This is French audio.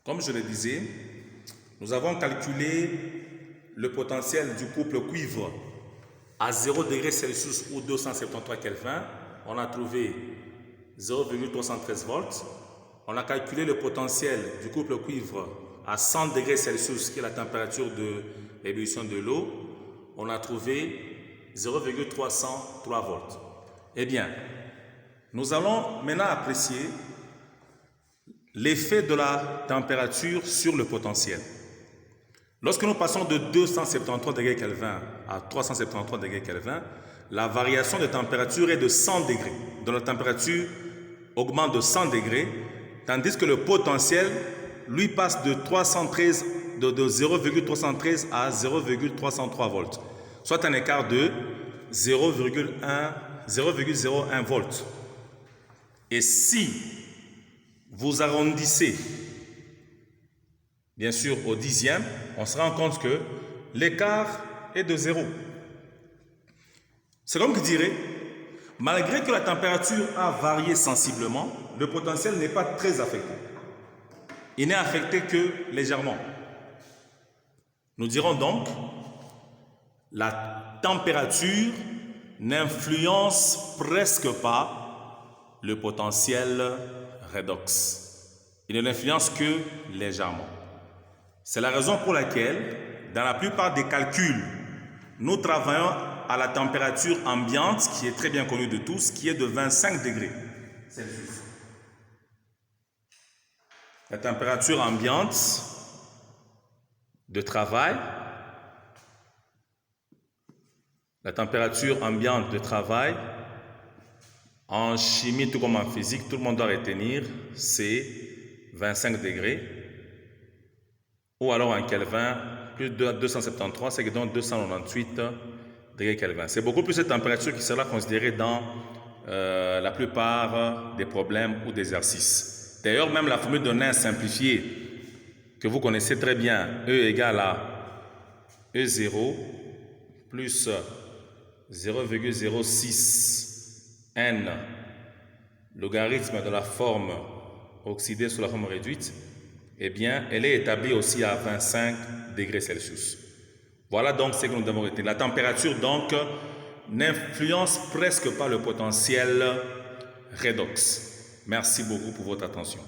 Comme je le disais, nous avons calculé le potentiel du couple cuivre à 0 degré Celsius ou 273 Kelvin. On a trouvé 0,313 volts. On a calculé le potentiel du couple cuivre à 100 degrés Celsius, qui est la température de l'ébullition de l'eau. On a trouvé 0,303 volts. Eh bien, nous allons maintenant apprécier l'effet de la température sur le potentiel. Lorsque nous passons de 273 degrés Kelvin à 373 degrés Kelvin, la variation de température est de 100 degrés. Donc la température augmente de 100 degrés, tandis que le potentiel, lui, passe de 0,313 à 0,303 volts, soit un écart de 0,01 volts. Et si vous arrondissez, bien sûr, au dixième, on se rend compte que l'écart est de 0. C'est comme qui dirait, malgré que la température a varié sensiblement, le potentiel n'est pas très affecté. Il n'est affecté que légèrement. Nous dirons donc, la température n'influence presque pas le potentiel redox. Il ne l'influence que légèrement. C'est la raison pour laquelle, dans la plupart des calculs, nous travaillons à la température ambiante, qui est très bien connue de tous, qui est de 25 degrés Celsius. La température ambiante de travail, en chimie tout comme en physique, tout le monde doit retenir, c'est 25 degrés. Ou alors en Kelvin, plus de 273, c'est donc 298 degrés Kelvin. C'est beaucoup plus cette température qui sera considérée dans la plupart des problèmes ou des exercices. D'ailleurs, même la formule de Nernst simplifiée, que vous connaissez très bien, E égale à E0 plus 0,06 n logarithme de la forme oxydée sous la forme réduite, eh bien, elle est établie aussi à 25 degrés Celsius. Voilà donc ce que nous devons retenir. La température, donc, n'influence presque pas le potentiel redox. Merci beaucoup pour votre attention.